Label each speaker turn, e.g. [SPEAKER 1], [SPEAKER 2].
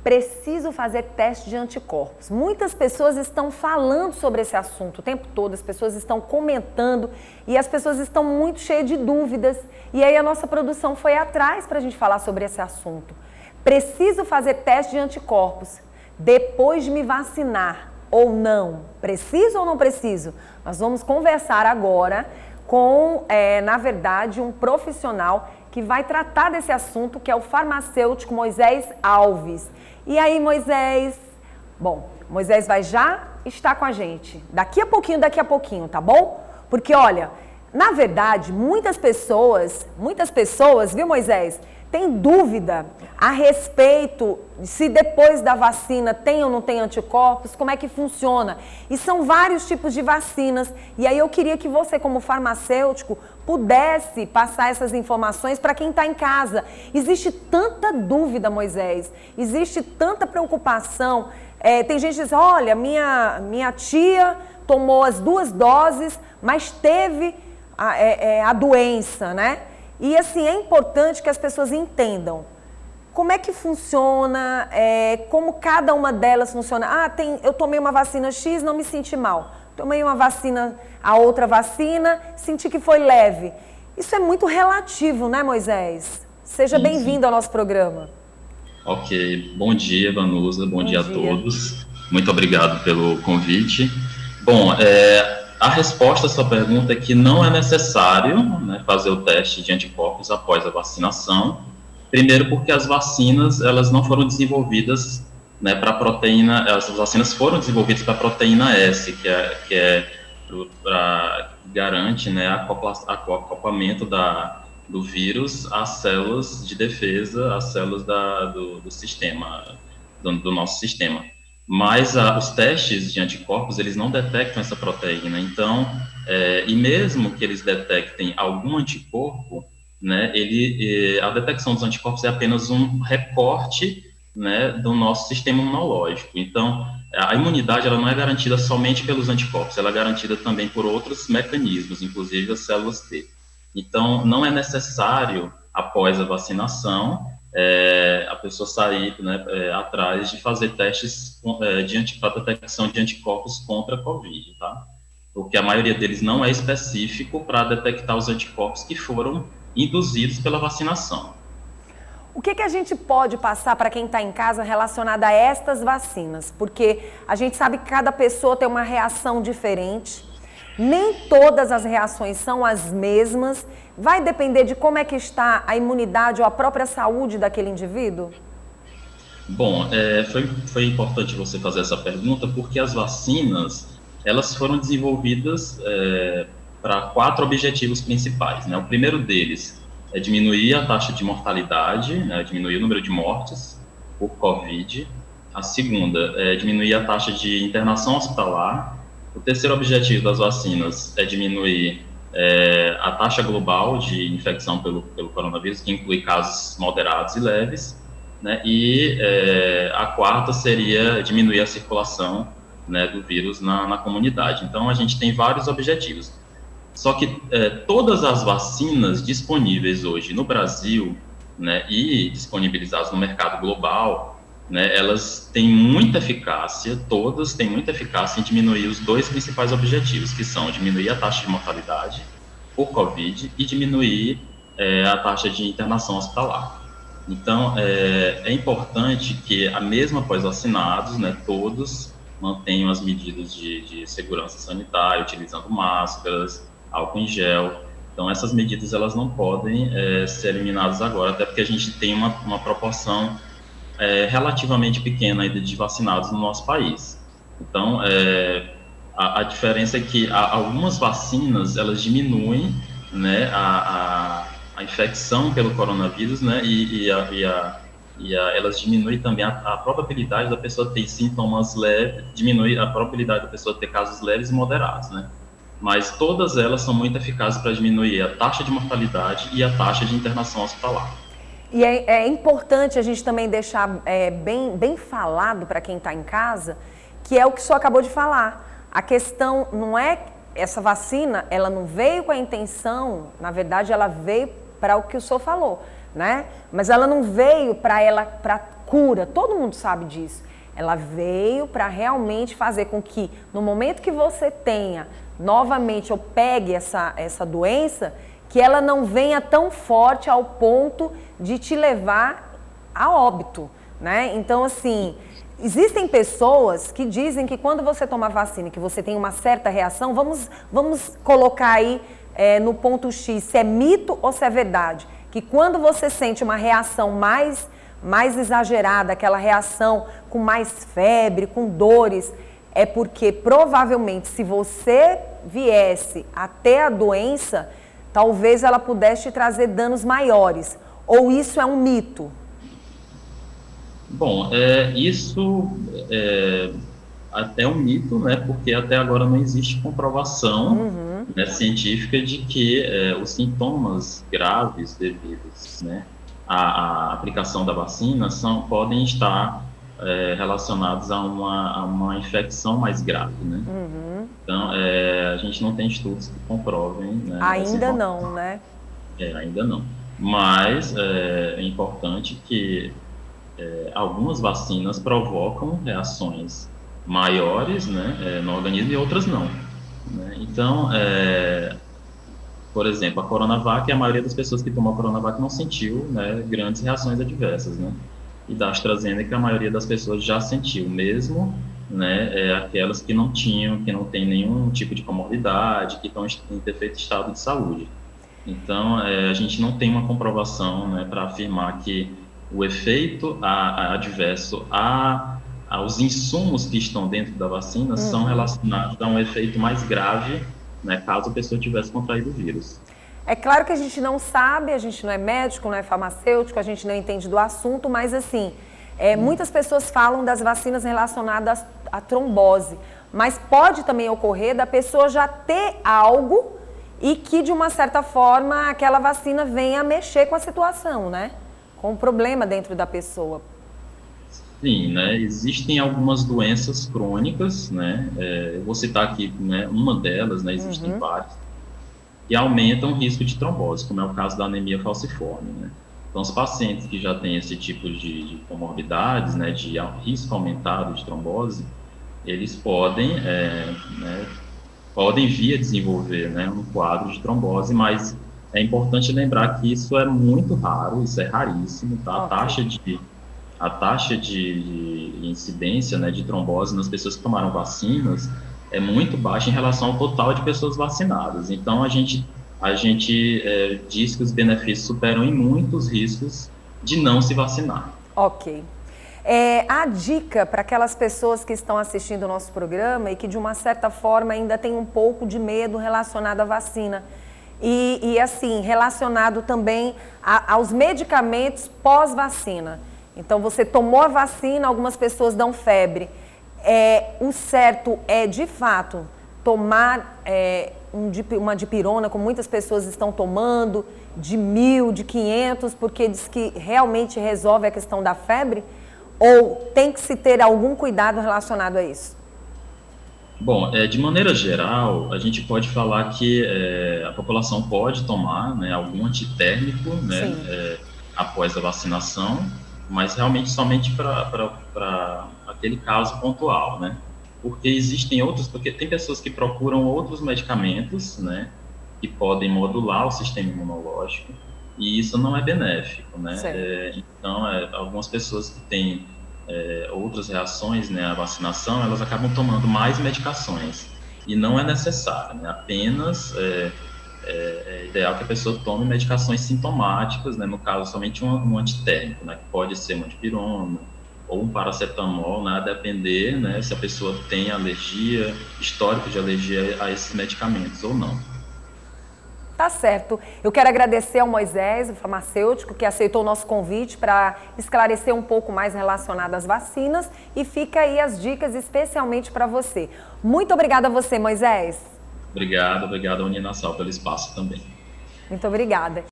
[SPEAKER 1] preciso fazer teste de anticorpos. Muitas pessoas estão falando sobre esse assunto o tempo todo, as pessoas estão comentando e as pessoas estão muito cheias de dúvidas. E aí a nossa produção foi atrás para a gente falar sobre esse assunto. Preciso fazer teste de anticorpos depois de me vacinar ou não? Preciso ou não preciso? Nós vamos conversar agora com, na verdade, um profissional que vai tratar desse assunto, que é o farmacêutico Moisés Alves. E aí, Moisés? Bom, Moisés vai já estar com a gente. Daqui a pouquinho, tá bom? Porque, olha, na verdade, muitas pessoas, viu, Moisés, têm dúvida a respeito se depois da vacina tem ou não tem anticorpos, como é que funciona. E são vários tipos de vacinas. E aí eu queria que você, como farmacêutico, pudesse passar essas informações para quem está em casa. Existe tanta dúvida, Moisés, existe tanta preocupação. Tem gente que diz, olha, minha tia tomou as 2 doses, mas teve a doença, né? E assim, é importante que as pessoas entendam como é que funciona, como cada uma delas funciona. Eu tomei uma vacina X, não me senti mal. Tomei uma vacina, a outra vacina, senti que foi leve. Isso é muito relativo, né, Moisés? Seja bem-vindo ao nosso programa.
[SPEAKER 2] Ok. Bom dia, Vanusa. Bom dia a todos. Muito obrigado pelo convite. Bom, a resposta à sua pergunta é que não é necessário, né, fazer o teste de anticorpos após a vacinação. Primeiro porque as vacinas, elas não foram desenvolvidas, né, para proteína, as vacinas foram desenvolvidas para a proteína S, que garante, né, acoplamento do vírus às células de defesa, às células do sistema, do nosso sistema. Mas os testes de anticorpos, eles não detectam essa proteína. Então, e mesmo que eles detectem algum anticorpo, né, a detecção dos anticorpos é apenas um recorte, né, do nosso sistema imunológico. Então, a imunidade ela não é garantida somente pelos anticorpos, ela é garantida também por outros mecanismos, inclusive as células T. Então, não é necessário, após a vacinação, a pessoa sair, né, atrás de fazer testes para detecção de anticorpos contra a Covid, tá? Porque a maioria deles não é específico para detectar os anticorpos que foram induzidos pela vacinação.
[SPEAKER 1] O que a gente pode passar para quem está em casa relacionado a estas vacinas? Porque a gente sabe que cada pessoa tem uma reação diferente, nem todas as reações são as mesmas. Vai depender de como é que está a imunidade ou a própria saúde daquele indivíduo?
[SPEAKER 2] Bom, foi importante você fazer essa pergunta porque as vacinas, elas foram desenvolvidas para 4 objetivos principais, né? O primeiro deles é diminuir a taxa de mortalidade, né? Diminuir o número de mortes por Covid. A segunda é diminuir a taxa de internação hospitalar. O terceiro objetivo das vacinas é diminuir a taxa global de infecção pelo coronavírus, que inclui casos moderados e leves, né? E a quarta seria diminuir a circulação, né, do vírus na comunidade. Então, a gente tem vários objetivos. Só que todas as vacinas disponíveis hoje no Brasil, né, e disponibilizadas no mercado global, né, elas têm muita eficácia, todas têm muita eficácia em diminuir os 2 principais objetivos, que são diminuir a taxa de mortalidade por Covid e diminuir a taxa de internação hospitalar. Então, é importante que, mesmo após vacinados, né, todos mantenham as medidas de segurança sanitária, utilizando máscaras, álcool em gel. Então, essas medidas elas não podem ser eliminadas agora, até porque a gente tem uma proporção relativamente pequena ainda de vacinados no nosso país. Então, a diferença é que algumas vacinas, elas diminuem, né, a infecção pelo coronavírus, né, elas diminuem também a probabilidade da pessoa ter sintomas leves, diminui a probabilidade da pessoa ter casos leves e moderados, né. Mas todas elas são muito eficazes para diminuir a taxa de mortalidade e a taxa de internação hospitalar.
[SPEAKER 1] E é importante a gente também deixar bem falado para quem está em casa, que é o que o senhor acabou de falar. A questão não é, essa vacina, ela não veio com a intenção, na verdade ela veio para o que o senhor falou, né? Mas ela não veio para cura, todo mundo sabe disso. Ela veio para realmente fazer com que, no momento que você tenha novamente ou pegue essa doença, que ela não venha tão forte ao ponto de te levar a óbito, né? Então, assim, existem pessoas que dizem que quando você toma vacina, que você tem uma certa reação, vamos colocar aí no ponto X se é mito ou se é verdade, que quando você sente uma reação mais exagerada, aquela reação com mais febre, com dores, é porque provavelmente se você viesse até a doença, talvez ela pudesse te trazer danos maiores. Ou isso é um mito?
[SPEAKER 2] Bom, isso é um mito, né? Porque até agora não existe comprovação né, científica de que os sintomas graves devidos, né, à aplicação da vacina podem estar relacionados a uma infecção mais grave, né? Então, a gente não tem estudos que comprovem, né?
[SPEAKER 1] Ainda não, né?
[SPEAKER 2] Ainda não. Mas é importante que algumas vacinas provocam reações maiores, né, no organismo e outras não. Né? Então, por exemplo, a Coronavac, a maioria das pessoas que tomou a Coronavac não sentiu, né, grandes reações adversas, né? E da AstraZeneca, a maioria das pessoas já sentiu, mesmo, né, aquelas que não têm nenhum tipo de comorbidade, que estão em perfeito estado de saúde. Então, a gente não tem uma comprovação, né, para afirmar que o efeito adverso aos insumos que estão dentro da vacina são relacionados a um efeito mais grave, né, caso a pessoa tivesse contraído o vírus.
[SPEAKER 1] É claro que a gente não sabe, a gente não é médico, não é farmacêutico, a gente não entende do assunto, mas assim, muitas pessoas falam das vacinas relacionadas à trombose, mas pode também ocorrer da pessoa já ter algo e que, de uma certa forma, aquela vacina venha a mexer com a situação, né? Com um problema dentro da pessoa.
[SPEAKER 2] Sim, né? Existem algumas doenças crônicas, né? Eu vou citar aqui, né, uma delas, né? Existem várias, que aumentam o risco de trombose, como é o caso da anemia falciforme, né? Então, os pacientes que já têm esse tipo de comorbidades, né, de risco aumentado de trombose, eles podem vir a desenvolver, né, um quadro de trombose, mas é importante lembrar que isso é muito raro, isso é raríssimo, tá? A taxa de incidência, né, de trombose nas pessoas que tomaram vacinas é muito baixa em relação ao total de pessoas vacinadas. Então, a gente diz que os benefícios superam em muitos riscos de não se vacinar.
[SPEAKER 1] Ok. A dica para aquelas pessoas que estão assistindo o nosso programa e que, de uma certa forma, ainda tem um pouco de medo relacionado à vacina e assim, relacionado também aos medicamentos pós-vacina. Então, você tomou a vacina, algumas pessoas dão febre. O certo é, de fato, tomar uma dipirona, como muitas pessoas estão tomando, de 1.000, de 500, porque diz que realmente resolve a questão da febre? Ou tem que se ter algum cuidado relacionado a isso?
[SPEAKER 2] Bom, de maneira geral, a gente pode falar que a população pode tomar, né, algum antitérmico, né, após a vacinação, mas realmente somente para aquele caso pontual, né? Porque porque tem pessoas que procuram outros medicamentos, né, que podem modular o sistema imunológico, e isso não é benéfico, né? Então, algumas pessoas que têm outras reações, né, à vacinação, elas acabam tomando mais medicações, e não é necessário, né? Apenas é ideal que a pessoa tome medicações sintomáticas, né, no caso somente um antitérmico, né, que pode ser uma dipirona ou um paracetamol, né, a depender, né, se a pessoa tem alergia, histórico de alergia a esses medicamentos ou não.
[SPEAKER 1] Tá certo. Eu quero agradecer ao Moisés, o farmacêutico, que aceitou o nosso convite para esclarecer um pouco mais relacionado às vacinas, e fica aí as dicas especialmente para você. Muito obrigada a você, Moisés.
[SPEAKER 2] Obrigado, Uninassal, pelo espaço também.
[SPEAKER 1] Muito obrigada.